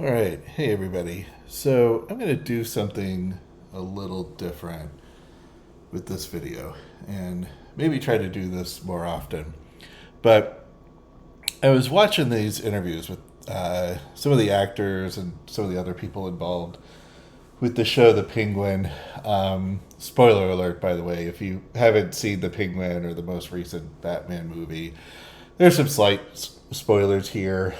All right. Hey, everybody. So, I'm going to do something a little different with this video and maybe try to do this more often. But I was watching these interviews with some of the actors and some of the other people involved with the show The Penguin. Spoiler alert, by the way, if you haven't seen The Penguin or the most recent Batman movie, there's some slight spoilers here.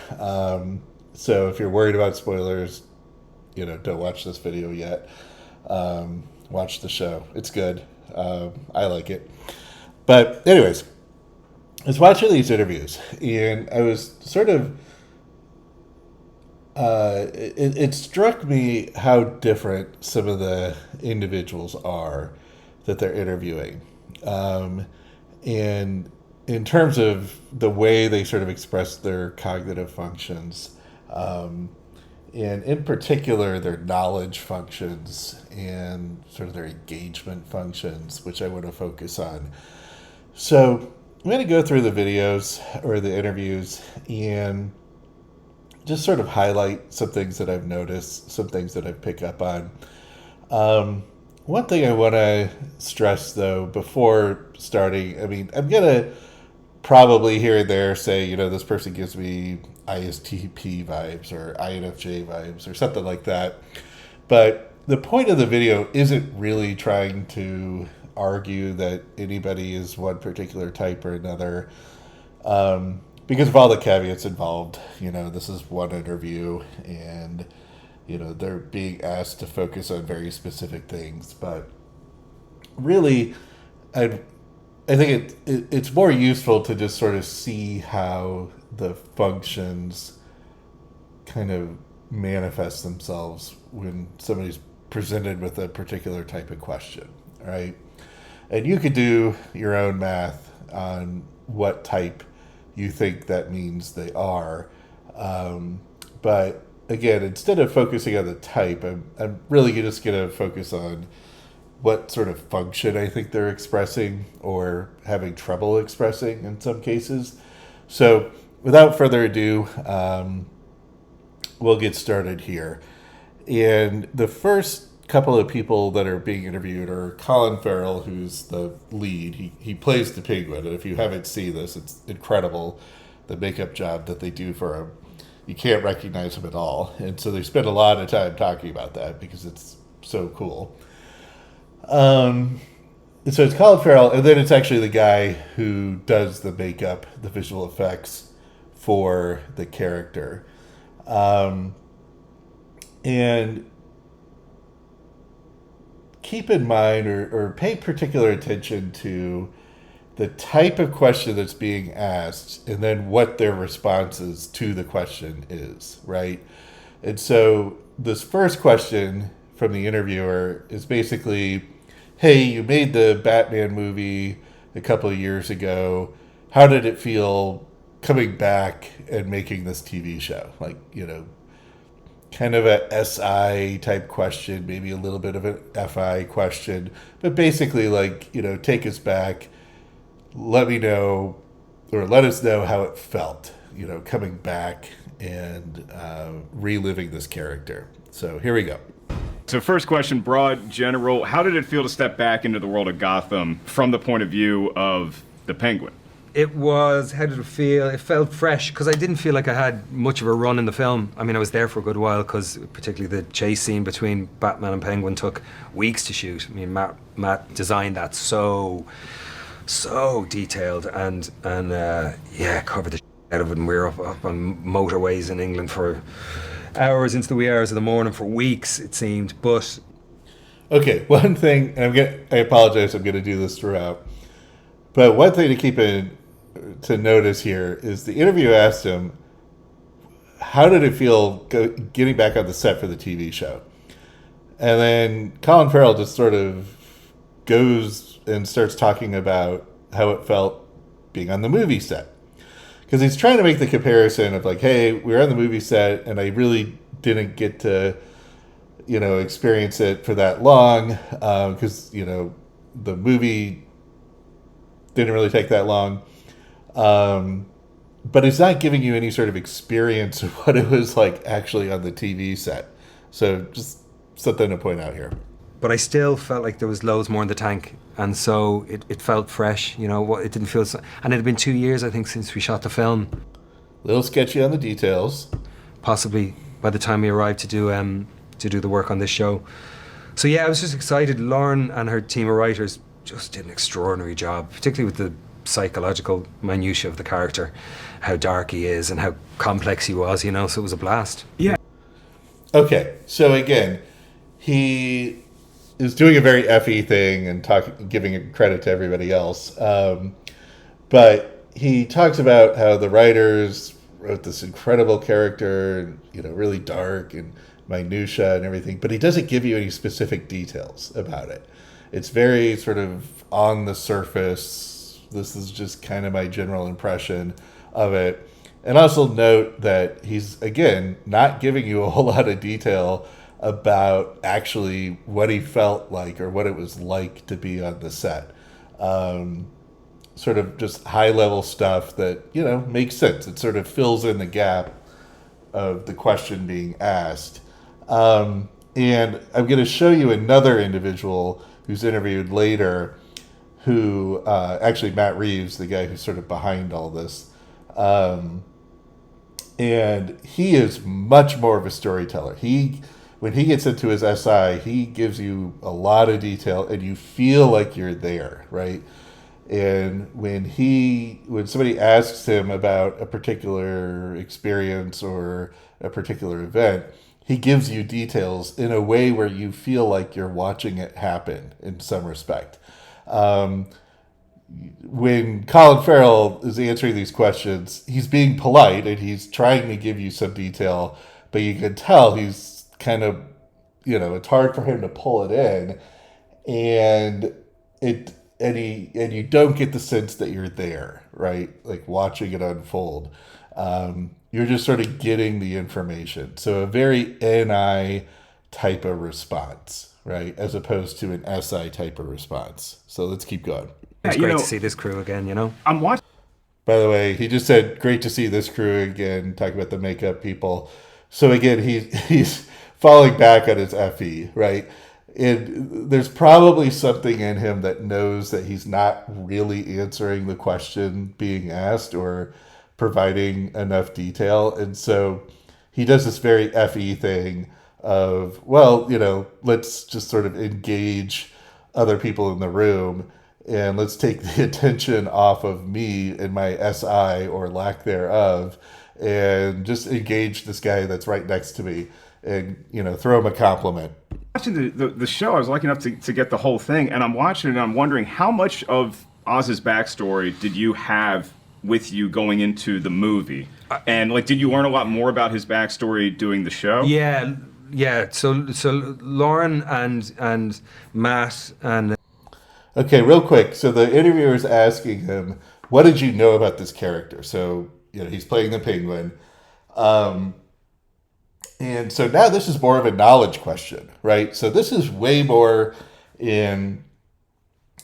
So if you're worried about spoilers, don't watch this video yet. Watch the show. It's good. I like it. But anyways, I was watching these interviews and I was sort of it struck me how different some of the individuals are that they're interviewing. And in terms of the way they sort of express their cognitive functions, um, and in particular their knowledge functions and sort of their engagement functions, which I want to focus on. So I'm going to go through the videos or the interviews and just sort of highlight some things that I've noticed, some things that I've picked up on. One thing I want to stress though before starting, I mean, I'm going to probably here and there say, this person gives me ISTP vibes or INFJ vibes or something like that. But the point of the video isn't really trying to argue that anybody is one particular type or another. Because of all the caveats involved, this is one interview and, they're being asked to focus on very specific things. But really, I think it's more useful to just sort of see how the functions kind of manifest themselves when somebody's presented with a particular type of question, right? And you could do your own math on what type you think that means they are. But again, instead of focusing on the type, I'm really just going to focus on what sort of function I think they're expressing or having trouble expressing in some cases. So, without further ado, we'll get started here. And the first couple of people that are being interviewed are Colin Farrell, who's the lead. He plays the Penguin, and if you haven't seen this, it's incredible the makeup job that they do for him. You can't recognize him at all, and so they spend a lot of time talking about that because it's so cool. So it's Colin Farrell, and then it's actually the guy who does the makeup, the visual effects for the character. And keep in mind or pay particular attention to the type of question that's being asked and then what their responses to the question is, right? And so this first question from the interviewer is basically, hey, you made the Batman movie a couple of years ago. How did it feel coming back and making this TV show? Like, kind of a SI type question, maybe a little bit of an FI question, but basically like, take us back, let me know, or let us know how it felt, coming back and reliving this character. So here we go. So first question, broad, general, how did it feel to step back into the world of Gotham from the point of view of the Penguin? It was, how did it feel? It felt fresh because I didn't feel like I had much of a run in the film. I mean, I was there for a good while because particularly the chase scene between Batman and Penguin took weeks to shoot. I mean, Matt designed that so detailed and covered the shit out of it, and we were up on motorways in England for hours into the wee hours of the morning for weeks, it seemed. But Okay, one thing, and I apologize, I'm going to do this throughout, but one thing to notice here is the interview asked him, how did it feel getting back on the set for the TV show? And then Colin Farrell just sort of goes and starts talking about how it felt being on the movie set. Because he's trying to make the comparison of like, hey, we were on the movie set and I really didn't get to, experience it for that long because, the movie didn't really take that long. but it's not giving you any sort of experience of what it was like actually on the TV set. So just something to point out here. But I still felt like there was loads more in the tank, and so it felt fresh. You know, it didn't feel. And it had been 2 years, I think, since we shot the film. A little sketchy on the details. Possibly by the time we arrived to do the work on this show. So yeah, I was just excited. Lauren and her team of writers just did an extraordinary job, particularly with the psychological minutiae of the character, how dark he is and how complex he was. You know, so it was a blast. Yeah. Okay, so again, he is doing a very FE thing and giving credit to everybody else. But he talks about how the writers wrote this incredible character, you know, really dark and minutia and everything, but he doesn't give you any specific details about it. It's very sort of on the surface. This is just kind of my general impression of it. And also note that he's, again, not giving you a whole lot of detail about actually what he felt like or what it was like to be on the set. Sort of just high-level stuff that, you know, makes sense. It sort of fills in the gap of the question being asked. And I'm going to show you another individual who's interviewed later who, actually Matt Reeves, the guy who's sort of behind all this. And he is much more of a storyteller. When he gets into his SI, he gives you a lot of detail and you feel like you're there, right? And when somebody asks him about a particular experience or a particular event, he gives you details in a way where you feel like you're watching it happen in some respect. When Colin Farrell is answering these questions, he's being polite and he's trying to give you some detail, but you can tell he's kind of, you know, it's hard for him to pull it in, and you don't get the sense that you're there, right? Like watching it unfold. You're just sort of getting the information. So a very NI type of response, right? As opposed to an SI type of response. So let's keep going. It's great to see this crew again, you know? I'm watching. By the way, he just said, great to see this crew again, talking about the makeup people. So again, he's falling back on his FE, right? And there's probably something in him that knows that he's not really answering the question being asked or providing enough detail. And so he does this very FE thing of, well, you know, let's just sort of engage other people in the room and let's take the attention off of me and my SI or lack thereof and just engage this guy that's right next to me and, you know, throw him a compliment. Watching the show, I was lucky enough to get the whole thing, and I'm watching it and I'm wondering how much of Oz's backstory did you have with you going into the movie? And like, did you learn a lot more about his backstory doing the show? Yeah. So Lauren and Matt and okay, real quick. So the interviewer is asking him, "What did you know about this character?" So you know he's playing the Penguin, and so now this is more of a knowledge question, right? So this is way more in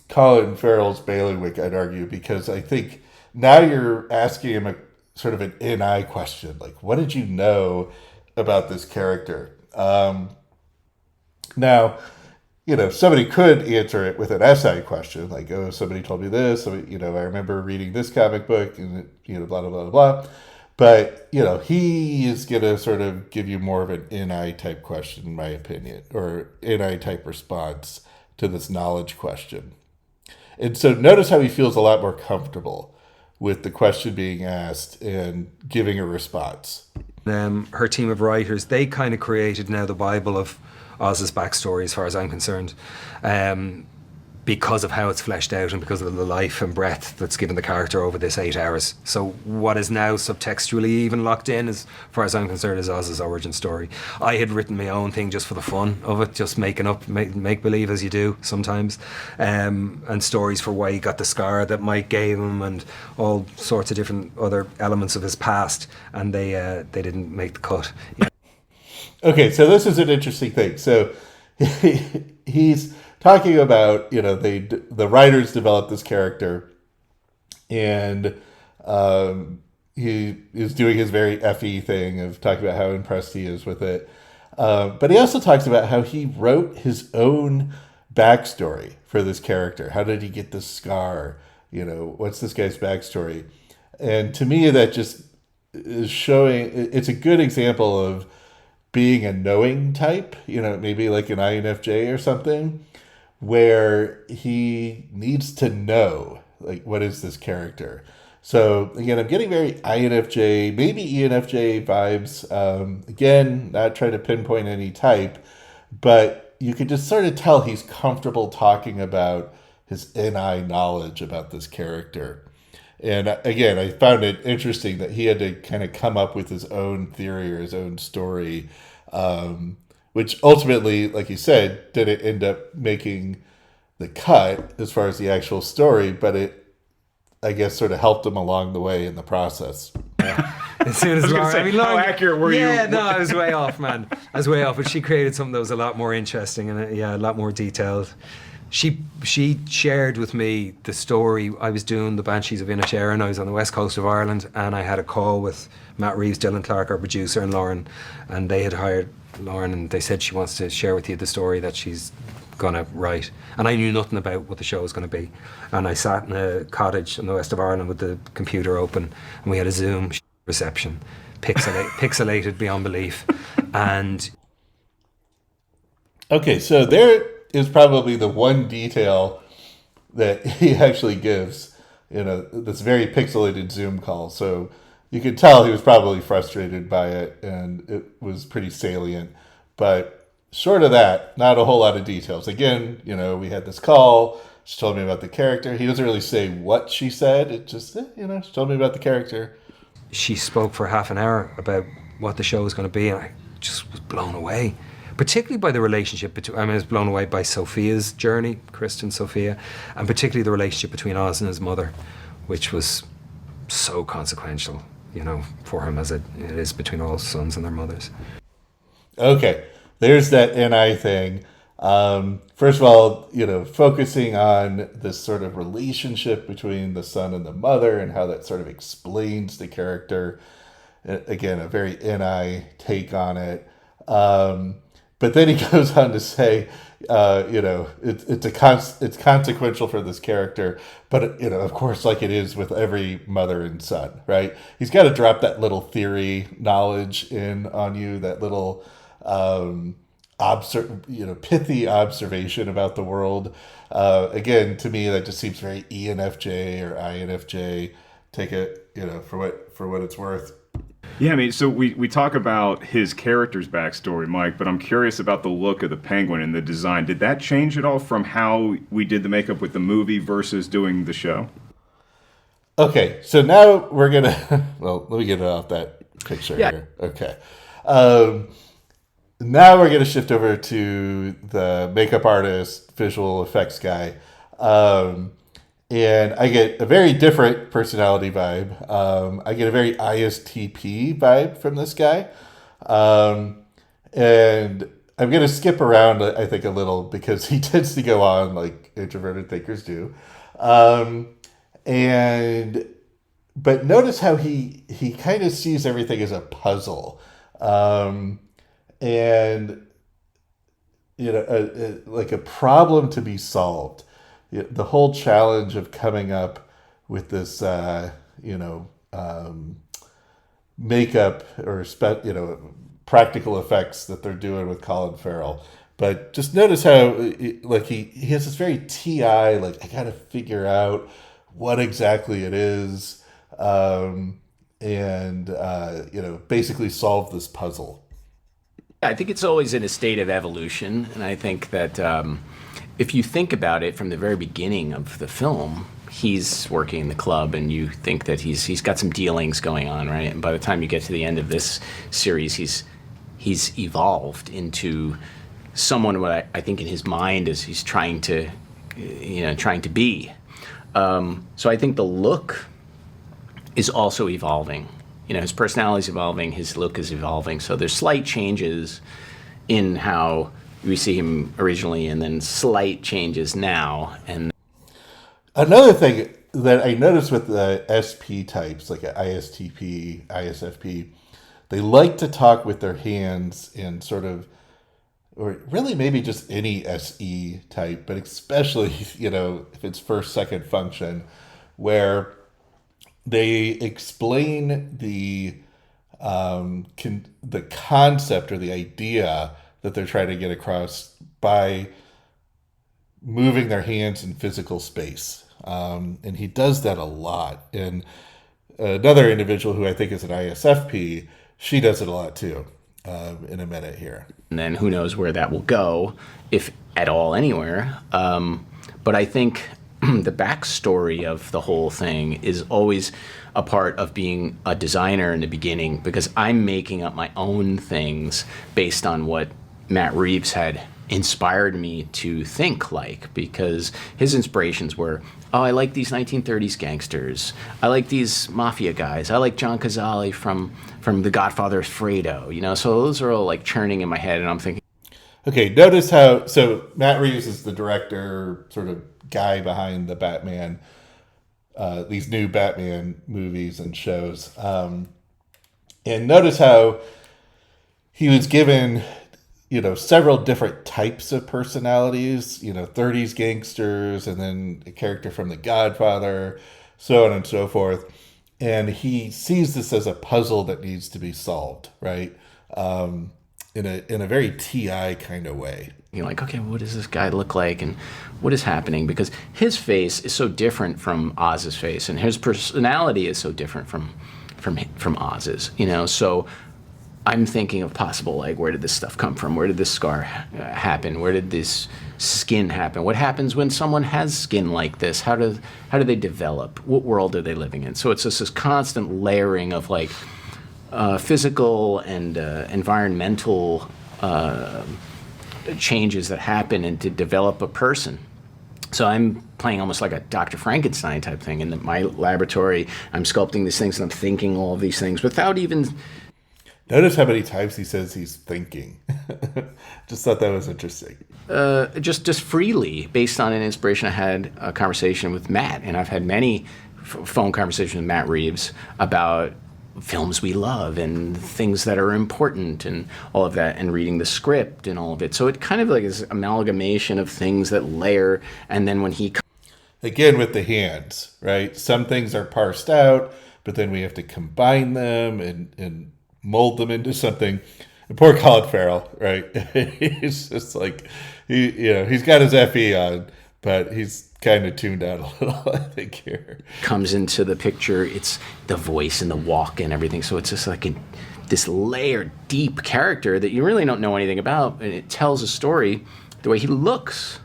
Colin Farrell's bailiwick, I'd argue, because I think now you're asking him a sort of an NI question, like, what did you know about this character? Now, you know, somebody could answer it with an SI question, like, oh, somebody told me this, so, you know, I remember reading this comic book, and, you know, blah, blah, blah, blah. But, you know, he is going to sort of give you more of an NI type question, in my opinion, or NI type response to this knowledge question. And so notice how he feels a lot more comfortable with the question being asked and giving a response. her team of writers, they kind of created now the Bible of Oz's backstory, as far as I'm concerned, because of how it's fleshed out and because of the life and breadth that's given the character over this 8 hours. So what is now subtextually even locked in, as far as I'm concerned, is Oz's origin story. I had written my own thing just for the fun of it, just making up, make believe, as you do sometimes, and stories for why he got the scar that Mike gave him and all sorts of different other elements of his past, and they didn't make the cut. Yeah. Okay, so this is an interesting thing. So he's talking about, you know, the writers developed this character, and he is doing his very FE thing of talking about how impressed he is with it. But he also talks about how he wrote his own backstory for this character. How did he get this scar? You know, what's this guy's backstory? And to me, that just is showing, it's a good example of being a knowing type, you know, maybe like an INFJ or something, where he needs to know, like, what is this character? So again, I'm getting very INFJ, maybe ENFJ vibes. Again, not trying to pinpoint any type, but you can just sort of tell he's comfortable talking about his NI knowledge about this character. And again, I found it interesting that he had to kind of come up with his own theory or his own story, which ultimately, like you said, didn't end up making the cut as far as the actual story, but it, I guess, sort of helped him along the way in the process. As soon as Lauren, how accurate were you? Yeah, no, I was way off, man. I was way off, but she created something that was a lot more interesting and a lot more detailed. She shared with me the story. I was doing the Banshees of Inisherin. I was on the west coast of Ireland, and I had a call with Matt Reeves, Dylan Clark, our producer, and Lauren, and they had hired Lauren, and they said she wants to share with you the story that she's gonna write. And I knew nothing about what the show was going to be, and I sat in a cottage in the west of Ireland with the computer open, and we had a Zoom reception, pixelated beyond belief. And okay, so there is probably the one detail that he actually gives in this very pixelated Zoom call. So you could tell he was probably frustrated by it, and it was pretty salient. But short of that, not a whole lot of details. Again, you know, we had this call. She told me about the character. He doesn't really say what she said. It just, you know, she told me about the character. She spoke for half an hour about what the show was going to be, and I just was blown away. Particularly by the relationship between, I was blown away by Sophia's journey, Kristen Sophia, and particularly the relationship between Oz and his mother, which was so consequential, you know, for him as it is between all sons and their mothers. Okay, there's that NI thing. First of all, you know, focusing on this sort of relationship between the son and the mother and how that sort of explains the character. Again, a very NI take on it. But then he goes on to say, you know, it's consequential for this character, but, you know, of course, like it is with every mother and son, right? He's got to drop that little theory knowledge in on you, that little, pithy observation about the world. Again, to me, that just seems very ENFJ or INFJ. Take it, you know, for what it's worth. Yeah, I mean, so we talk about his character's backstory, Mike, but I'm curious about the look of the penguin and the design. Did that change at all from how we did the makeup with the movie versus doing the show? Okay, so now we're going to... Well, let me get it off that picture here. Okay. Now we're going to shift over to the makeup artist, visual effects guy. And I get a very different personality vibe. I get a very ISTP vibe from this guy. And I'm going to skip around, I think, a little because he tends to go on like introverted thinkers do. But notice how he kind of sees everything as a puzzle. And, you know, like a problem to be solved. The whole challenge of coming up with this, makeup or practical effects that they're doing with Colin Farrell. But just notice how he has this very TI, like, I got to figure out what exactly it is, basically solve this puzzle. I think it's always in a state of evolution, and I think that if you think about it from the very beginning of the film, he's working in the club, and you think that he's got some dealings going on, right? And by the time you get to the end of this series, he's evolved into someone what I think in his mind is he's trying to be. So I think the look is also evolving. You know, his personality is evolving, his look is evolving. So there's slight changes in how we see him originally, and then slight changes now. And another thing that I noticed with the SP types, like ISTP, ISFP, they like to talk with their hands and sort of, or really maybe just any SE type, but especially, if it's first, second function, where they explain the concept or the idea that they're trying to get across by moving their hands in physical space. And he does that a lot. And another individual who I think is an ISFP, she does it a lot too, in a minute here. And then who knows where that will go, if at all anywhere. But I think the backstory of the whole thing is always a part of being a designer in the beginning, because I'm making up my own things based on what Matt Reeves had inspired me to think like, because his inspirations were, oh, I like these 1930s gangsters. I like these mafia guys. I like John Cazale from The Godfather of Fredo, so those are all like churning in my head, and I'm thinking. Okay, notice how, so Matt Reeves is the director, sort of guy behind the Batman, these new Batman movies and shows. And notice how he was given, several different types of personalities, 30s gangsters, and then a character from The Godfather, so on and so forth. And he sees this as a puzzle that needs to be solved, right? In a very TI kind of way. You're like, okay, what does this guy look like, and what is happening? Because his face is so different from Oz's face, and his personality is so different from Oz's. So I'm thinking of possible, like, where did this stuff come from? Where did this scar happen? Where did this skin happen? What happens when someone has skin like this? How do they develop? What world are they living in? So it's just this constant layering of like physical and environmental changes that happen and to develop a person. So I'm playing almost like a Dr. Frankenstein type thing in my laboratory. I'm sculpting these things and I'm thinking all of these things without even. Notice how many times he says he's thinking. Just thought that was interesting. Just freely, based on an inspiration. I had a conversation with Matt, and I've had many phone conversations with Matt Reeves about films we love and things that are important and all of that, and reading the script and all of it. So it kind of like is amalgamation of things that layer, and then when he. Again, with the hands, right? Some things are parsed out, but then we have to combine them and mold them into something. And poor Colin Farrell, right? He's just like, he's got his FE on, but he's kind of tuned out a little, I think, here. Comes into the picture, it's the voice and the walk and everything. So it's just like this layered, deep character that you really don't know anything about, and it tells a story. The way he looks,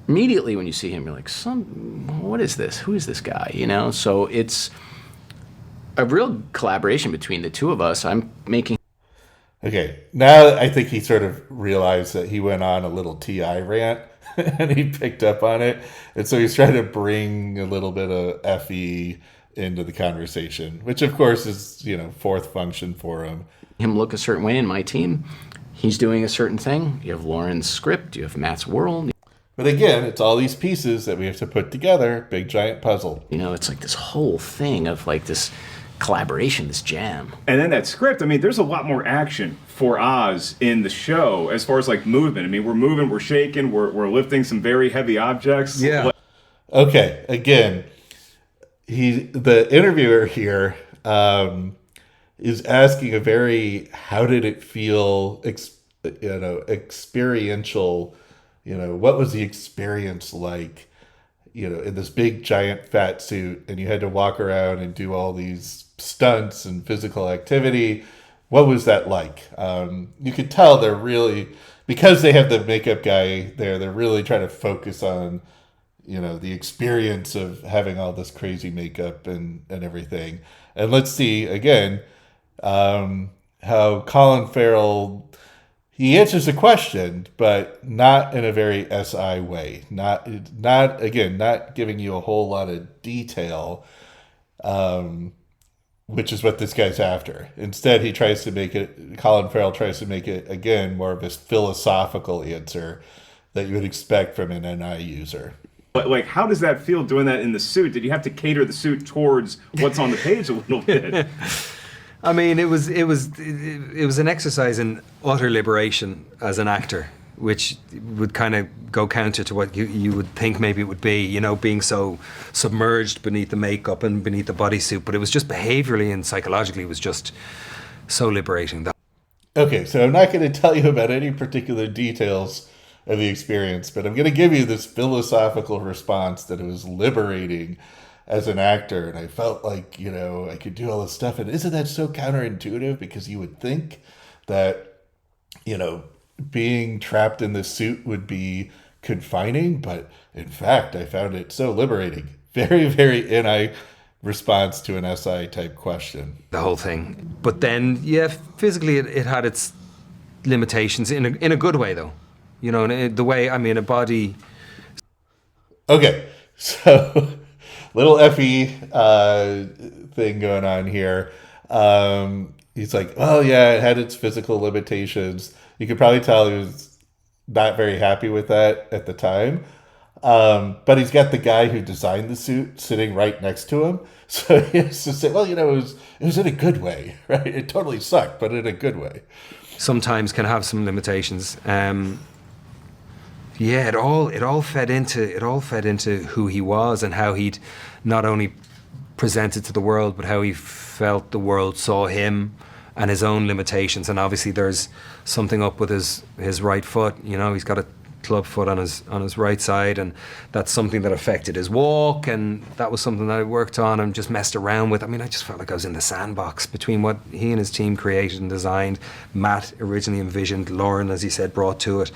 immediately when you see him, you're like, what is this? Who is this guy? So it's a real collaboration between the two of us. I'm making. Okay, now I think he sort of realized that he went on a little TI rant and he picked up on it. And so he's trying to bring a little bit of FE into the conversation, which of course is, fourth function for him. Him look a certain way in my team. He's doing a certain thing. You have Lauren's script, you have Matt's world. But again, it's all these pieces that we have to put together, big giant puzzle. It's like this whole thing of like this collaboration, this jam. And then that script, there's a lot more action for Oz in the show as far as like movement. We're moving, we're shaking, we're lifting some very heavy objects. Yeah. Okay, again, the interviewer here is asking a very, how did it feel, experiential, what was the experience like, in this big giant fat suit, and you had to walk around and do all these stunts and physical activity. What was that like? You could tell they're really, because they have the makeup guy there, they're really trying to focus on, the experience of having all this crazy makeup and everything. And let's see, again, how Colin Farrell, he answers the question, but not in a very SI way. Not giving you a whole lot of detail, which is what this guy's after. Instead, Colin Farrell tries to make it, again, more of a philosophical answer that you would expect from an NI user. But like, how does that feel doing that in the suit? Did you have to cater the suit towards what's on the page a little bit? I mean, it was an exercise in utter liberation as an actor, which would kind of go counter to what you would think maybe it would be, you know, being so submerged beneath the makeup and beneath the bodysuit. But it was just behaviorally and psychologically, it was just so liberating. Okay, so I'm not going to tell you about any particular details of the experience, but I'm going to give you this philosophical response that it was liberating as an actor. And I felt like, you know, I could do all this stuff. And isn't that so counterintuitive? Because you would think that, you know, being trapped in this suit would be confining. But in fact, I found it so liberating. Very, very NI response to an SI type question. The whole thing. But then, yeah, physically it had its limitations in a good way, though. You know, the way, I mean, a body. Okay, so little FE thing going on here. He's like, oh yeah, it had its physical limitations. You could probably tell he was not very happy with that at the time. But he's got the guy who designed the suit sitting right next to him. So he has to say, well, you know, it was in a good way, right? It totally sucked, but in a good way. Sometimes can have some limitations. Yeah, it all fed into who he was and how he'd not only presented to the world, but how he felt the world saw him and his own limitations. And obviously, there's something up with his right foot. You know, he's got a club foot on his right side, and that's something that affected his walk. And that was something that I worked on and just messed around with. I mean, I just felt like I was in the sandbox between what he and his team created and designed. Matt originally envisioned, Lauren, as he said, brought to it.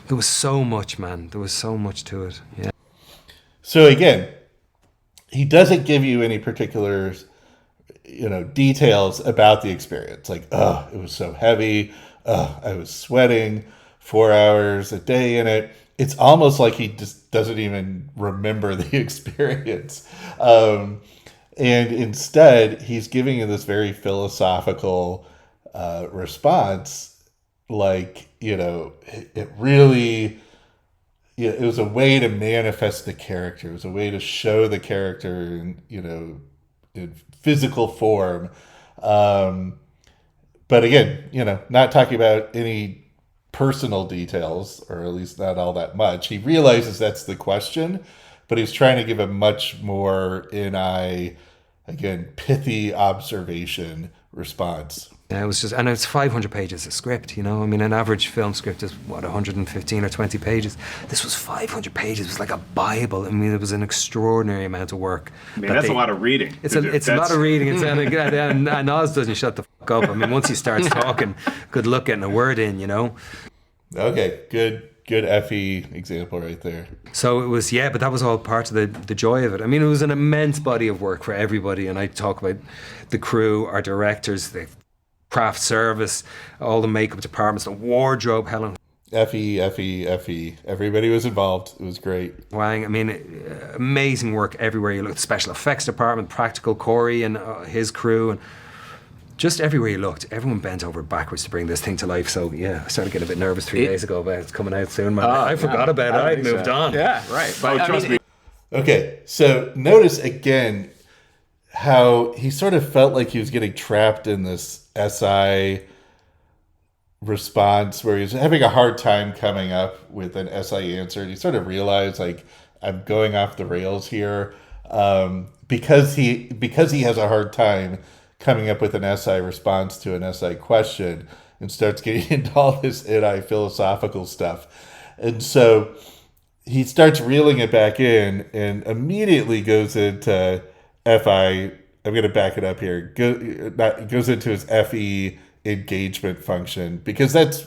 There was so much, man. There was so much to it. Yeah. So again, he doesn't give you any particular, you know, details about the experience. Like, oh, it was so heavy. Oh, I was sweating 4 hours a day in it. It's almost like he just doesn't even remember the experience. And instead, he's giving you this very philosophical response. Like, you know, it really, you know, it was a way to manifest the character. It was a way to show the character in, you know, in physical form. But again, you know, not talking about any personal details, or at least not all that much. He realizes that's the question, but he's trying to give a much more again, pithy observation response. Yeah, it was just, and it's 500 pages of script, you know. I mean, an average film script is, 115 or 20 pages. This was 500 pages. It was like a Bible. I mean, it was an extraordinary amount of work. I mean, that's a lot of reading. It's a lot of reading. And Oz doesn't shut the fuck up. I mean, once he starts talking, good luck getting a word in, you know. Okay, good FE example right there. So it was, yeah, but that was all part of the joy of it. I mean, it was an immense body of work for everybody. And I talk about the crew, our directors, the craft service, all the makeup departments, the wardrobe, Helen. FE. Everybody was involved. It was great. Wang, I mean, amazing work everywhere you looked. The special effects department, practical Corey and his crew, and just everywhere you looked, everyone bent over backwards to bring this thing to life. So yeah, I started getting a bit nervous 3 days ago about it's coming out soon, man. I forgot about it. I'd moved on. Yeah, right. But Trust me. Okay, so notice again how he sort of felt like he was getting trapped in this SI response where he's having a hard time coming up with an SI answer. And he sort of realized, like, I'm going off the rails here because he has a hard time coming up with an SI response to an SI question, and starts getting into all this NI philosophical stuff. And so he starts reeling it back in and immediately goes into FI. I'm going to back it up here. Goes into his FE engagement function, because that's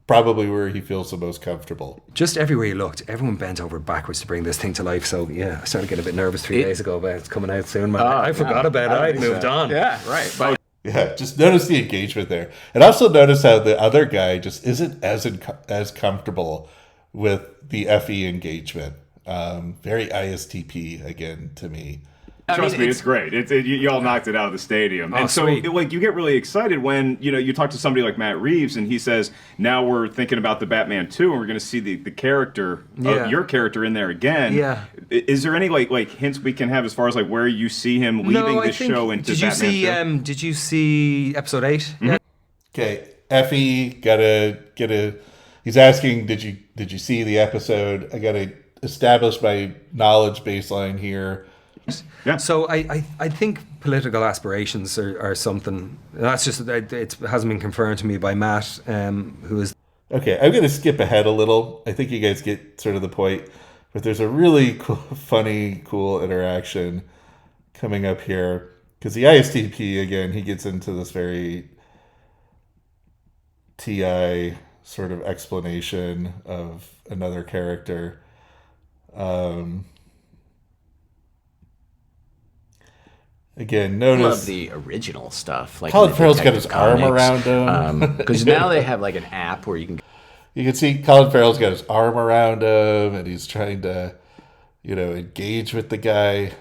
probably where he feels the most comfortable. Just everywhere you looked, everyone bent over backwards to bring this thing to life. So yeah, I started getting a bit nervous 3 days ago about it's coming out soon, man. I forgot about it. I'd moved on. Yeah, right. But Yeah, just notice the engagement there. And also notice how the other guy just isn't as comfortable with the FE engagement. Very ISTP again to me. Trust me, it's great. You all knocked it out of the stadium. Oh, And so, sweet. like, you get really excited when, you talk to somebody like Matt Reeves and he says, now we're thinking about the Batman 2 and we're going to see the character, Yeah. your character in there again. Yeah. Is there any, like hints we can have as far as, like, where you see him leaving the show into Batman 2? Did you see episode 8? Mm-hmm. Yeah. Okay, Effie gotta get a. He's asking, did you see the episode? I gotta establish my knowledge baseline here. Yeah. So I think political aspirations are something. That's just it hasn't been confirmed to me by Matt, who is. Okay, I'm gonna skip ahead a little. I think you guys get sort of the point, but there's a really cool interaction coming up here because the ISTP again, he gets into this very TI sort of explanation of another character. Again, I love notice the original stuff. Like Colin in the Farrell's got his Detective arm Comics. around him. Because now they have like an app where you can. You can see Colin Farrell's got his arm around him, and he's trying to, engage with the guy.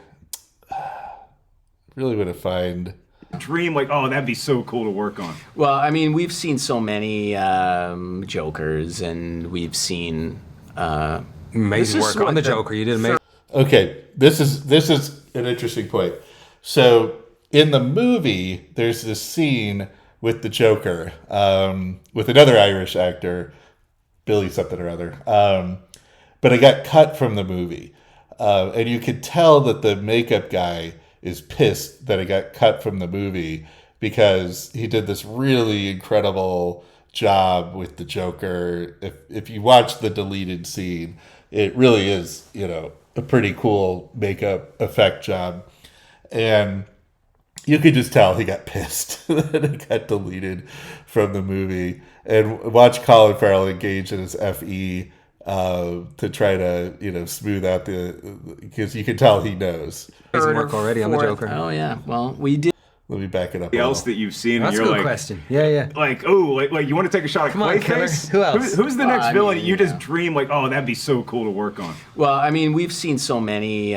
Really want to find. Dream, like, oh, that'd be so cool to work on. Well, I mean, we've seen so many Jokers, and we've seen. Amazing This is work on what the the- Joker. You did amazing. Okay, this is an interesting point. So in the movie, there's this scene with the Joker, with another Irish actor, Billy something or other. But it got cut from the movie, and you could tell that the makeup guy is pissed that it got cut from the movie because he did this really incredible job with the Joker. If you watch the deleted scene, it really is, a pretty cool makeup effect job. And you could just tell he got pissed that it got deleted from the movie. And watch Colin Farrell engage in his FE to try to, smooth out because you can tell he knows. Amazing work already on the Joker. Oh yeah. Well, we did. Let me back it up. Anything else that you've seen That's and a you're good like, question. Yeah. like, oh, like you want to take a shot at Come on, killer. Clayface? Who else? Who's the next I villain? mean, You just dream like, oh, that'd be so cool to work on. Well, I mean, we've seen so many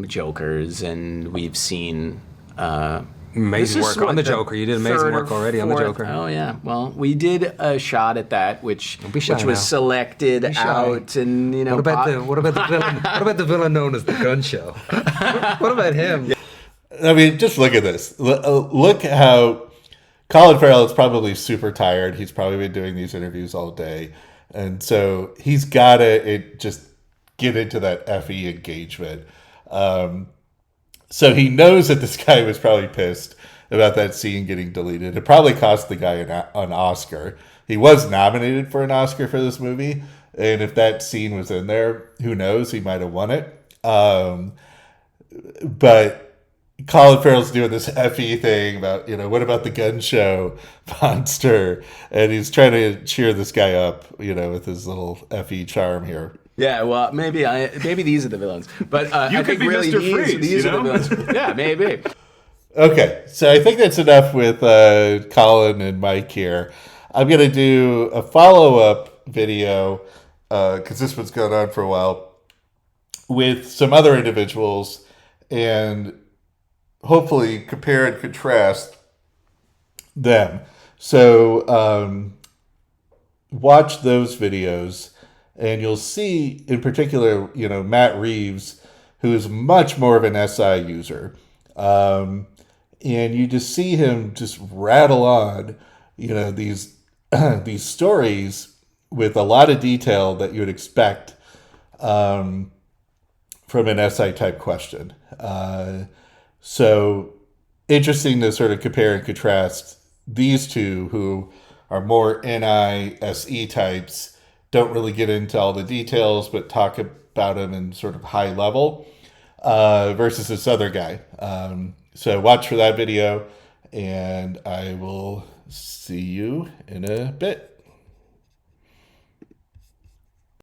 Jokers, and we've seen. Amazing This is work on what, the Joker. You did amazing third or work already on the fourth- Joker. Oh yeah. Well, we did a shot at that, which be shy was now. selected shy. out, and What about the villain? What about the villain known as the Gun Show? What about him? I mean, just look at this. Look how Colin Farrell is probably super tired. He's probably been doing these interviews all day. And so he's got to just get into that FE engagement. So he knows that this guy was probably pissed about that scene getting deleted. It probably cost the guy an Oscar. He was nominated for an Oscar for this movie. And if that scene was in there, who knows? He might have won it. But Colin Farrell's doing this FE thing about, what about the gun show monster? And he's trying to cheer this guy up, with his little FE charm here. Yeah, well, maybe these are the villains, but You I could think be really Mr. Freeze, these you are the know? villains. Yeah, maybe. Okay, so I think that's enough with Colin and Mike here. I'm going to do a follow-up video, because this one's going on for a while, with some other individuals, and hopefully compare and contrast them. So watch those videos, and you'll see in particular, Matt Reeves, who is much more of an SI user. And you just see him just rattle on, these these stories with a lot of detail that you would expect from an SI type question. So interesting to sort of compare and contrast these two who are more NI SE types, don't really get into all the details, but talk about them in sort of high level, versus this other guy. So watch for that video, and I will see you in a bit.